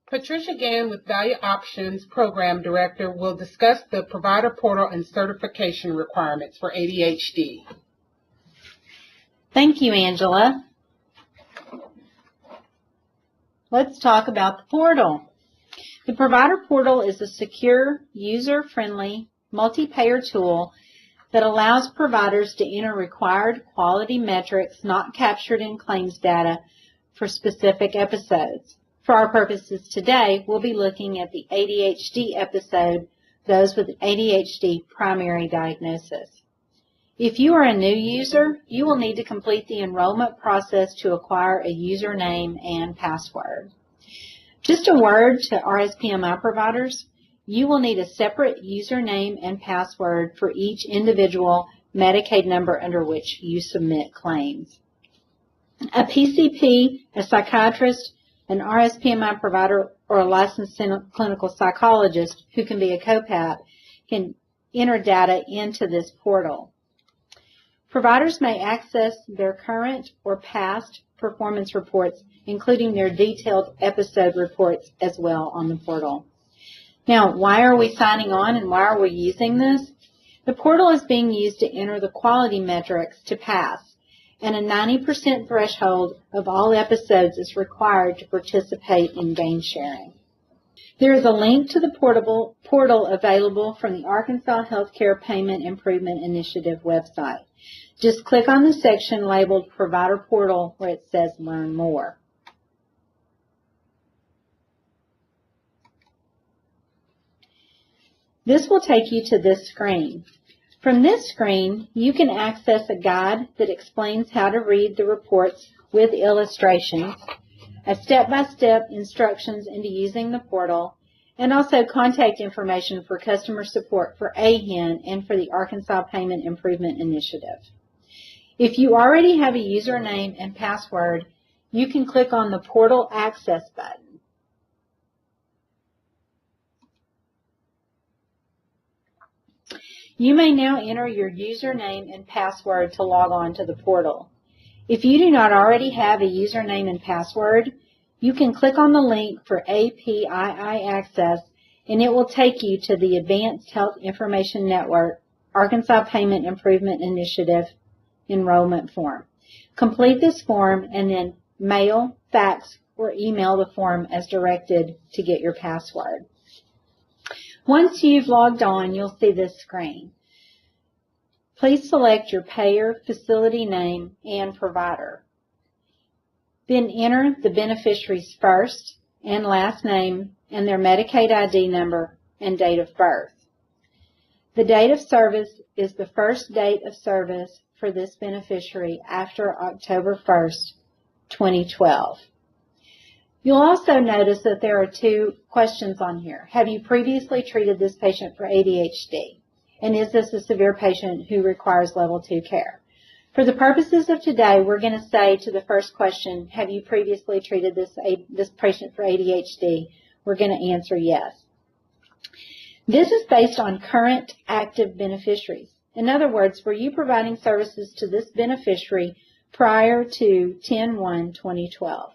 Patricia Gann with Value Options Program Director will discuss the provider portal and certification requirements for ADHD. Thank you, Angela. Let's talk about the portal. The provider portal is a secure, user-friendly, multi-payer tool that allows providers to enter required quality metrics not captured in claims data for specific episodes. For our purposes today, we'll be looking at the ADHD episode, those with ADHD primary diagnosis. If you are a new user, you will need to complete the enrollment process to acquire a username and password. Just a word to RSPMI providers, you will need a separate username and password for each individual Medicaid number under which you submit claims. A PCP, a psychiatrist, an RSPMI provider, or a licensed clinical psychologist who can be a COPAP can enter data into this portal. Providers may access their current or past performance reports, including their detailed episode reports as well on the portal. Now, why are we signing on and why are we using this? The portal is being used to enter the quality metrics to pass, and a 90% threshold of all episodes is required to participate in gain sharing. There is a link to the portal available from the Arkansas Healthcare Payment Improvement Initiative website. Just click on the section labeled Provider Portal where it says Learn More. This will take you to this screen. From this screen, you can access a guide that explains how to read the reports with illustrations, a step-by-step instructions into using the portal, and also contact information for customer support for AHIN and for the Arkansas Payment Improvement Initiative. If you already have a username and password, you can click on the Portal Access button. You may now enter your username and password to log on to the portal. If you do not already have a username and password, you can click on the link for APII access and it will take you to the Advanced Health Information Network Arkansas Payment Improvement Initiative enrollment form. Complete this form and then mail, fax, or email the form as directed to get your password. Once you've logged on, you'll see this screen. Please select your payer, facility name, and provider. Then enter the beneficiary's first and last name and their Medicaid ID number and date of birth. The date of service is the first date of service for this beneficiary after October 1st, 2012. You'll also notice that there are two questions on here. Have you previously treated this patient for ADHD? And is this a severe patient who requires level 2 care? For the purposes of today, we're going to say to the first question, have you previously treated this patient for ADHD? We're going to answer yes. This is based on current active beneficiaries. In other words, were you providing services to this beneficiary prior to 10/1/2012?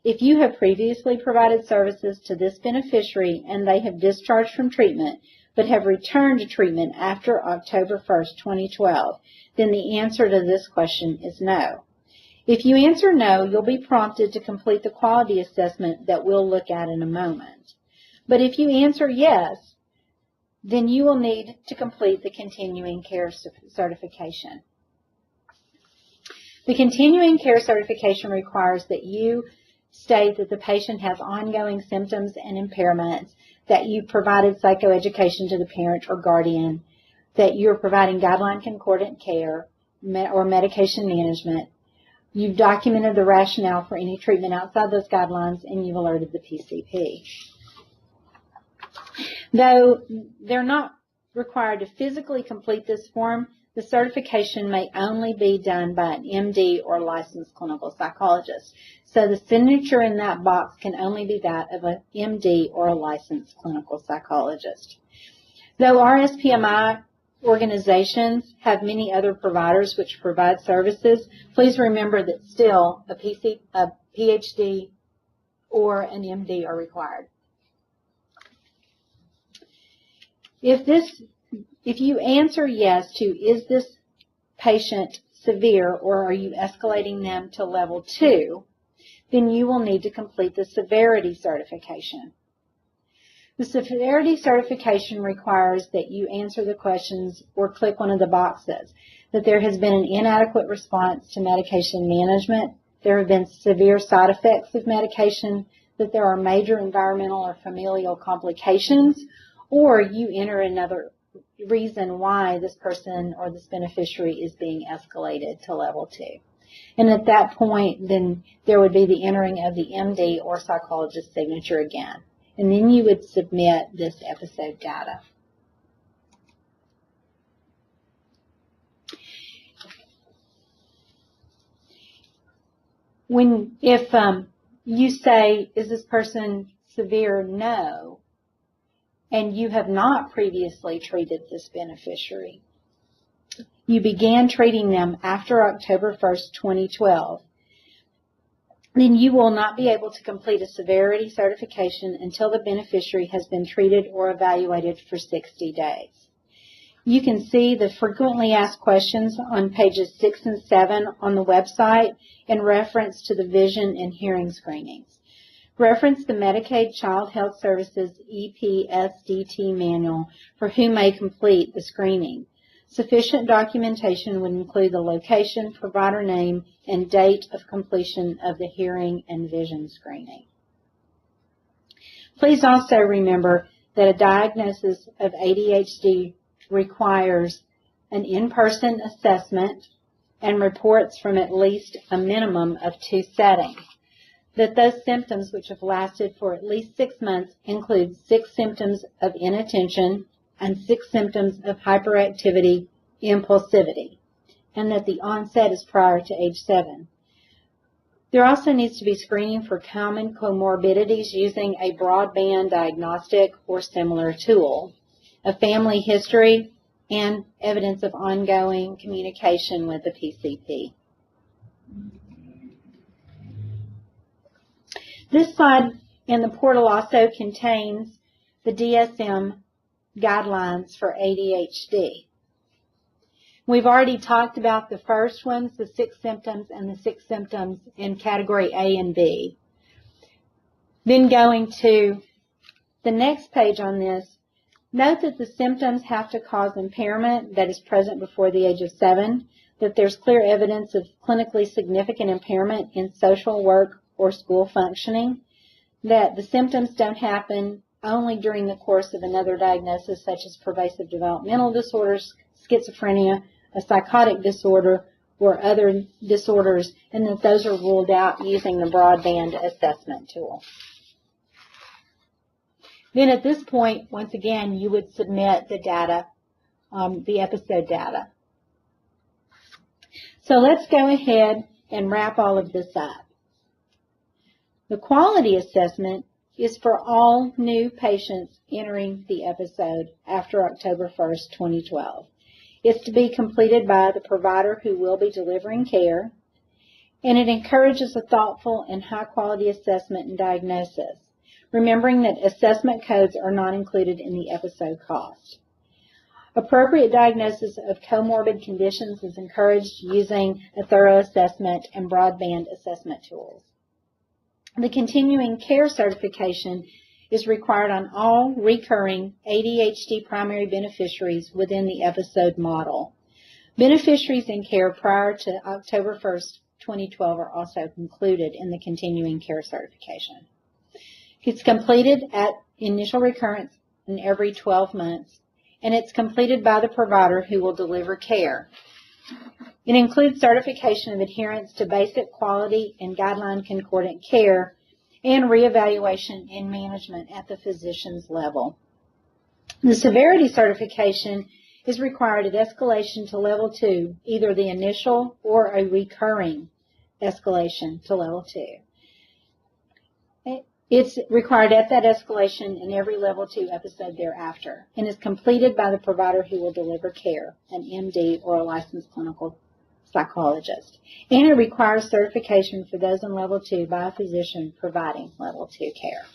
If you have previously provided services to this beneficiary and they have discharged from treatment but have returned to treatment after October 1st, 2012, then the answer to this question is no. If you answer no, you'll be prompted to complete the quality assessment that we'll look at in a moment. But if you answer yes, then you will need to complete the continuing care certification. The continuing care certification requires that you state that the patient has ongoing symptoms and impairments, that you provided psychoeducation to the parent or guardian, that you're providing guideline concordant care or medication management, you've documented the rationale for any treatment outside those guidelines, and you've alerted the PCP. Though they're not required to physically complete this form, the certification may only be done by an MD or licensed clinical psychologist. So the signature in that box can only be that of an MD or a licensed clinical psychologist. Though RSPMI organizations have many other providers which provide services, please remember that still a PhD or an MD are required. If you answer yes to is this patient severe or are you escalating them to level 2, then you will need to complete the severity certification. The severity certification requires that you answer the questions or click one of the boxes, that there has been an inadequate response to medication management, there have been severe side effects of medication, that there are major environmental or familial complications, or you enter another reason why this person or this beneficiary is being escalated to level 2. And at that point, then there would be the entering of the MD or psychologist's signature again. And then you would submit this episode data. If you say, is this person severe? No. And you have not previously treated this beneficiary. You began treating them after October 1st, 2012. Then you will not be able to complete a severity certification until the beneficiary has been treated or evaluated for 60 days. You can see the frequently asked questions on pages 6 and 7 on the website in reference to the vision and hearing screenings. Reference the Medicaid Child Health Services EPSDT manual for who may complete the screening. Sufficient documentation would include the location, provider name, and date of completion of the hearing and vision screening. Please also remember that a diagnosis of ADHD requires an in-person assessment and reports from at least a minimum of 2 settings. That those symptoms which have lasted for at least 6 months include 6 symptoms of inattention and 6 symptoms of hyperactivity, impulsivity, and that the onset is prior to age 7. There also needs to be screening for common comorbidities using a broadband diagnostic or similar tool, a family history, and evidence of ongoing communication with the PCP. This slide in the portal also contains the DSM guidelines for ADHD. We've already talked about the first ones, the 6 symptoms and the 6 symptoms in category A and B. Then going to the next page on this, note that the symptoms have to cause impairment that is present before the age of 7, that there's clear evidence of clinically significant impairment in social, work, or school functioning, that the symptoms don't happen only during the course of another diagnosis such as pervasive developmental disorders, schizophrenia, a psychotic disorder, or other disorders, and that those are ruled out using the broadband assessment tool. Then at this point, once again, you would submit the data, the episode data. So let's go ahead and wrap all of this up. The quality assessment is for all new patients entering the episode after October 1st, 2012. It's to be completed by the provider who will be delivering care, and it encourages a thoughtful and high-quality assessment and diagnosis, remembering that assessment codes are not included in the episode cost. Appropriate diagnosis of comorbid conditions is encouraged using a thorough assessment and broadband assessment tools. The continuing care certification is required on all recurring ADHD primary beneficiaries within the episode model. Beneficiaries in care prior to October 1st, 2012 are also included in the continuing care certification. It's completed at initial recurrence in every 12 months, and it's completed by the provider who will deliver care. It includes certification of adherence to basic quality and guideline concordant care and reevaluation and management at the physician's level. The severity certification is required at escalation to level 2, either the initial or a recurring escalation to level 2. It's required at that escalation in every level 2 episode thereafter, and is completed by the provider who will deliver care, an MD or a licensed clinical psychologist. And it requires certification for those in level 2 by a physician providing level 2 care.